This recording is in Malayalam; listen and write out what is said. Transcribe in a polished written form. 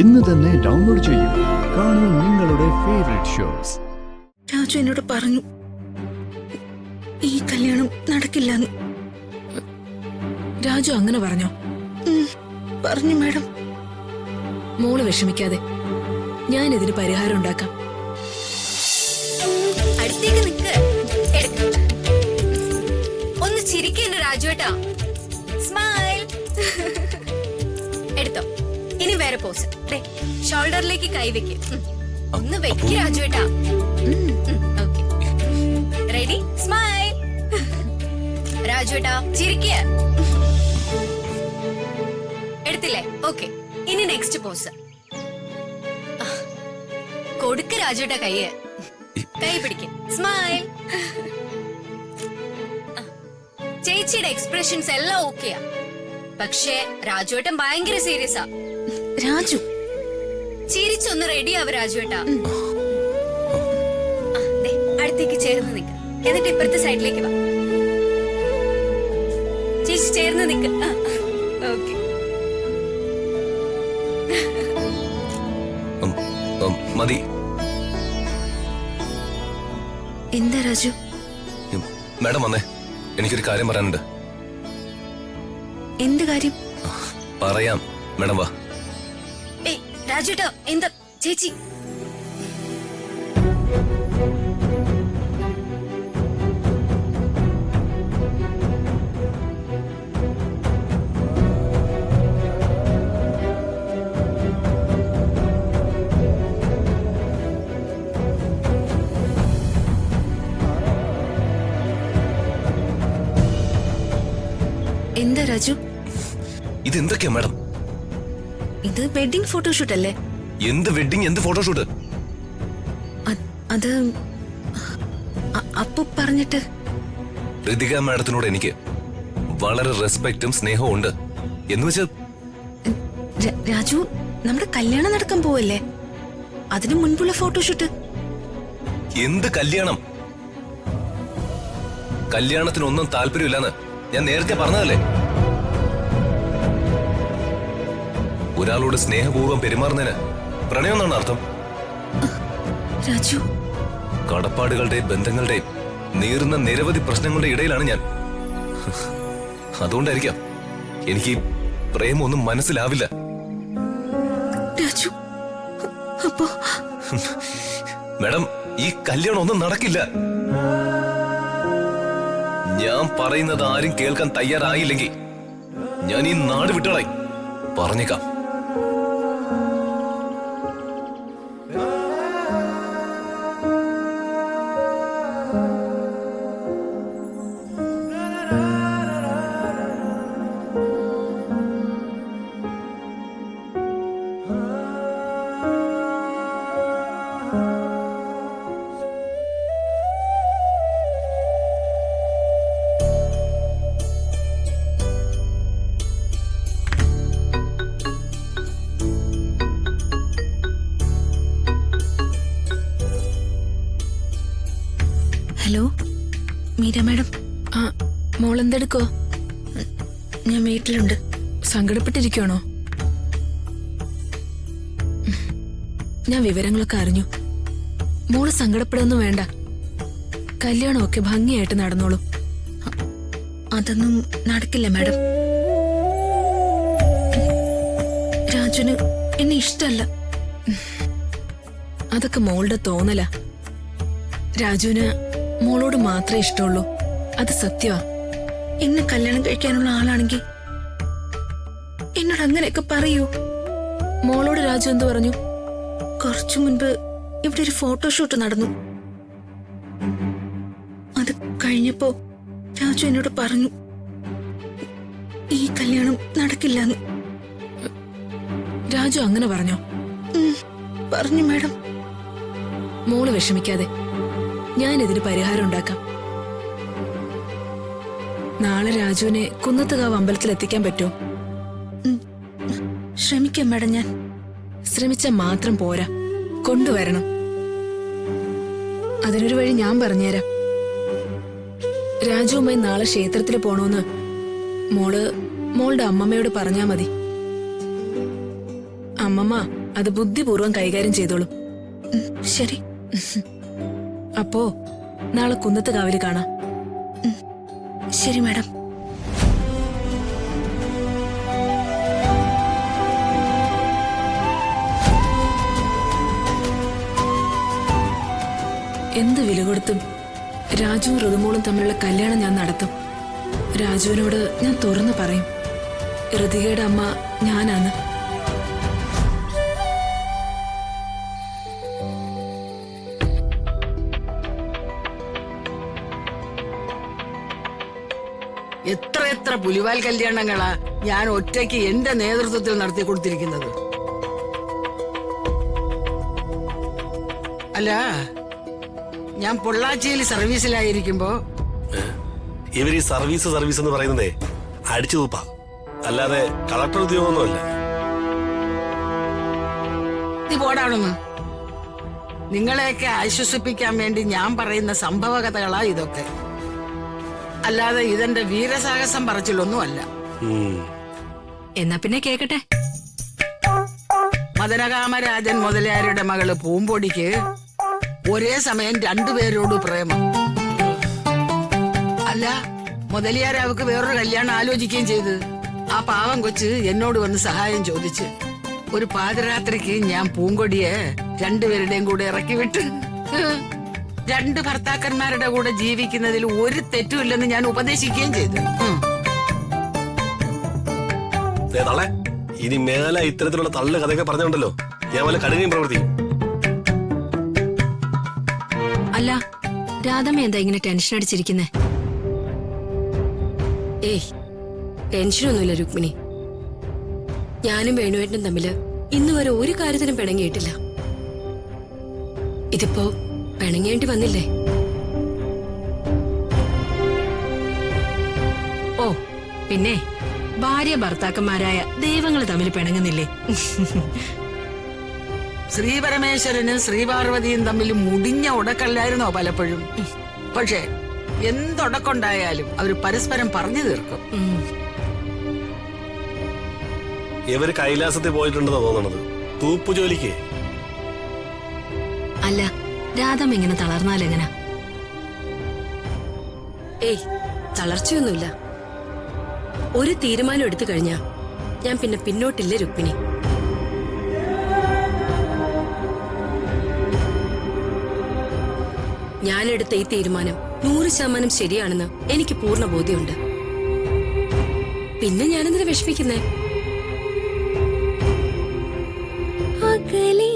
ഇന്ന് തന്നെ ഡൗൺലോഡ് ചെയ്യൂ. കാണൂ നിങ്ങളുടെ ഫേവറേറ്റ് ഷോസ്. രാജു എന്നോട് പറഞ്ഞു ഈ കല്യാണം നടക്കില്ലെന്ന്. രാജു അങ്ങനെ പറഞ്ഞോ? പറഞ്ഞു മാഡം. മോള് വിഷമിക്കാതെ, ഞാൻ ഇതിന് പരിഹാരം ഉണ്ടാക്കാം. അടുത്തേക്ക് നിക്ക്. ഒന്ന് ചിരിക്കണ്ട രാജുവേട്ടാ. സ്മൈൽ. എടുത്തോ. ഇനി വേറെ പോസ്. ഷോൾഡറിലേക്ക് കൈവെക്ക്. ഒന്ന് വെക്ക് രാജുവേട്ടാ. റെഡി? സ്മൈൽ. രാജുവേട്ടാ ചിരിക്കുക. എടുത്തില്ലേ? ഓക്കെ. ഇനി നെക്സ്റ്റ് പോസ്. കൊടുക്ക് രാജുവേട്ടാ കൈയ്യ്. കൈ പിടിക്ക്. സ്മൈൽ. ചേച്ചിയുടെ എക്സ്പ്രഷൻസ് എല്ലാം ഓക്കെയാ. പക്ഷേ രാജുവേട്ടൻ ഭയങ്കര സീരിയസാ. രാജു ചിരിച്ചൊന്ന് റെഡി ആവ് രാജുവേട്ടാ. അടുത്തേക്ക് ചേർന്ന് നിക്ക്. എന്നിട്ട് ഇപ്പുറത്തെ സൈഡിലേക്ക് വാ. ചേച്ചി ചേർന്ന് നിക്ക്. ഓക്കെ. മതി. എന്താ രാജു? മാഡം വന്നേ, എനിക്കൊരു കാര്യം പറയാനുണ്ട്. എന്ത് കാര്യം? പറയാം, മാഡം വാ. ഏയ് രാജുവേട്ടാ, എന്താ ചേച്ചി? എന്താ രാജു? ഇതെന്തൊക്കെയാ മാഡം? ഇത് വെഡിങ് ഫോട്ടോഷൂട്ട് അല്ലേ? എന്ത് വെഡിങ്, എന്ത് ഫോട്ടോഷൂട്ട്? അത് അപ്പു പറഞ്ഞിട്ട്. ഋതിക മാഡത്തിനോട് എനിക്ക് വളരെ റെസ്പെക്റ്റും സ്നേഹവും ഉണ്ട്. എന്ന് വെച്ചാൽ രാജു, നമ്മുടെ കല്യാണം നടക്കാൻ പോവല്ലേ? അതിനു മുൻപുള്ള ഫോട്ടോഷൂട്ട്. എന്ത് കല്യാണം? കല്യാണത്തിനൊന്നും താല്പര്യമില്ലെന്ന് ഞാൻ നേരത്തെ പറഞ്ഞതല്ലേ. ഒരാളോട് സ്നേഹപൂർവ്വം പെരുമാറുന്നതിന് പ്രണയം എന്നാണ് അർത്ഥം. രാജു, കടപ്പാടുകളുടെയും ബന്ധങ്ങളുടെയും നീറുന്ന നിരവധി പ്രശ്നങ്ങളുടെ ഇടയിലാണ് ഞാൻ. അതുകൊണ്ടായിരിക്കാം എനിക്ക് പ്രേമൊന്നും മനസ്സിലാവില്ല. രാജു, അപ്പോ മാഡം, ഈ കല്യാണം ഒന്നും നടക്കില്ല. ഞാൻ പറയുന്നത് ആരും കേൾക്കാൻ തയ്യാറായില്ലെങ്കിൽ ഞാൻ ഈ നാട് വിട്ടോളായി പറഞ്ഞേക്കാം. Hello Meera madam. മോളെന്തെടുക്കോ? ഞാൻ വീട്ടിലുണ്ട്. സങ്കടപ്പെട്ടിരിക്കണോ? ഞാൻ വിവരങ്ങളൊക്കെ അറിഞ്ഞു. മോള് സങ്കടപ്പെടുന്നു വേണ്ട. കല്യാണമൊക്കെ ഭംഗിയായിട്ട് നടന്നോളൂ. അതൊന്നും നടക്കില്ല മാഡം. രാജുന് എന്നെ ഇഷ്ടല്ല. അതൊക്കെ മോളുടെ തോന്നലാ. രാജുവിന് മോളോട് മാത്രമേ ഇഷ്ടമുള്ളൂ. അത് സത്യമാ. എന്നെ കല്യാണം കഴിക്കാനുള്ള ആളാണെങ്കിൽ എന്നോട് അങ്ങനെയൊക്കെ പറയൂ. മോളോട് രാജു എന്തു പറഞ്ഞു? കുറച്ചു മുൻപ് ഇവിടെ ഒരു ഫോട്ടോഷൂട്ട് നടന്നു. അത് കഴിഞ്ഞപ്പോ രാജു എന്നോട് പറഞ്ഞു ഈ കല്യാണം നടക്കില്ലെന്ന്. രാജു അങ്ങനെ പറഞ്ഞോ? പറഞ്ഞു മാഡം. മോള് വിഷമിക്കാതെ, ഞാൻ ഇതിന് പരിഹാരം ഉണ്ടാക്കാം. നാളെ രാജുവിനെ കുന്നത്തുകാവ് അമ്പലത്തിൽ എത്തിക്കാൻ പറ്റുമോ? ശ്രമിക്കാം മാഡം. ഞാൻ ശ്രമിച്ചാൽ മാത്രം പോരാ, കൊണ്ടുവരണം. അതിനൊരു വഴി ഞാൻ പറഞ്ഞുതരാം. രാജുവുമായി നാളെ ക്ഷേത്രത്തിൽ പോണോന്ന് മോളുടെ അമ്മമ്മയോട് പറഞ്ഞാ മതി. അമ്മമ്മ അത് ബുദ്ധിപൂർവ്വം കൈകാര്യം ചെയ്തോളും. ശരി. അപ്പോ നാളെ കുന്നത്ത് കാവില് കാണാം. ശരി മാഡം. എന്ത് വില കൊടുത്തും രാജുവും ഋതുമോളും തമ്മിലുള്ള കല്യാണം ഞാൻ നടത്തും. രാജുവിനോട് ഞാൻ തുറന്നു പറയും, ഋതികയുടെ അമ്മ ഞാനാണ്. എത്ര പുലിവാൽ കല്യാണങ്ങളാ ഞാൻ ഒറ്റയ്ക്ക് എന്റെ നേതൃത്വത്തിൽ നടത്തി കൊടുത്തിരിക്കുന്നത്. അല്ല, ഞാൻ പൊള്ളാച്ചിയിൽ സർവീസിലായിരിക്കുമ്പോ ഇവർ ഈ സർവീസ് എന്ന് പറയുന്നതേ അടിച്ചു തൂപ്പാ, അല്ലാതെ കളക്ടർ ഉദ്യോഗമൊന്നുമല്ല. നീ പോടാണെന്ന്. നിങ്ങളെയൊക്കെ ആശ്വസിപ്പിക്കാൻ വേണ്ടി ഞാൻ പറയുന്ന സംഭവ കഥകളാ ഇതൊക്കെ, അല്ലാതെ ഇതെന്റെ വീരസാഹസം പറച്ചിലൊന്നുമല്ല. എന്നാ പിന്നെ കേക്കട്ടെ. മദനകാമരാജൻ മുതലാരുടെ മകള് പൂമ്പൊടിക്ക് ഒരേ സമയം രണ്ടുപേരോട് പ്രേമം. അല്ല, മുതലിയാർ അവക്ക് വേറൊരു കല്യാണം ആലോചിക്കുകയും ചെയ്ത്. ആ പാവം കൊച്ച് എന്നോട് വന്ന് സഹായം ചോദിച്ച് ഒരു പാതിരാത്രിക്ക് ഞാൻ പൂങ്കൊടിയെ രണ്ടുപേരുടെയും കൂടെ ഇറക്കി വിട്ട് രണ്ട് ഭർത്താക്കന്മാരുടെ കൂടെ ജീവിക്കുന്നതിൽ ഒരു തെറ്റുമില്ലെന്ന് ഞാൻ ഉപദേശിക്കുകയും ചെയ്തു. ഇനി മേലെ ഇത്തരത്തിലുള്ള തള്ളു കഥയൊക്കെ പറഞ്ഞുണ്ടല്ലോ, ഞാൻ വല്ല കടുകയും പ്രവർത്തിക്കും. അല്ല, രാധമ്മ എന്താ ഇങ്ങനെ ടെൻഷൻ അടിച്ചിരിക്കുന്നേ? ഏയ്, ടെൻഷനൊന്നുമില്ല രുക്മിണി. ഞാനും വേണുവേട്ടനും തമ്മില് ഇന്ന് വരെ ഒരു കാര്യത്തിനും പിണങ്ങിയിട്ടില്ല. ഇതിപ്പോ പിണങ്ങേണ്ടി വന്നില്ലേ? ഓ പിന്നെ, ഭാര്യ ഭർത്താക്കന്മാരായ ദൈവങ്ങൾ തമ്മിൽ പിണങ്ങുന്നില്ലേ? ശ്രീപരമേശ്വരനും ശ്രീപാർവതിയും തമ്മിൽ മുടിഞ്ഞ ഉടക്കല്ലായിരുന്നോ പലപ്പോഴും? പക്ഷേ എന്തൊടക്കുണ്ടായാലും അവര് പരസ്പരം പറഞ്ഞു തീർക്കും. ഇവര് കൈലാസത്തിൽ പോയിട്ടുണ്ടെന്നാ തോന്നണത്, തൂപ്പു ജോലിക്ക്. അല്ല, രാധമ്മ ഇങ്ങനെ തളർന്നാലെങ്ങനാ? ഏയ്, തളർച്ചയൊന്നുമില്ല. ഒരു തീരുമാനം എടുത്തു കഴിഞ്ഞാ ഞാൻ പിന്നെ പിന്നോട്ടില്ലേ രുക്മിണി. ഞാനെടുത്ത ഈ തീരുമാനം 100% ശരിയാണെന്ന് എനിക്ക് പൂർണ്ണ ബോധ്യമുണ്ട്. പിന്നെ ഞാനെന്തിനാ വിഷമിക്കുന്നേ? അകലെ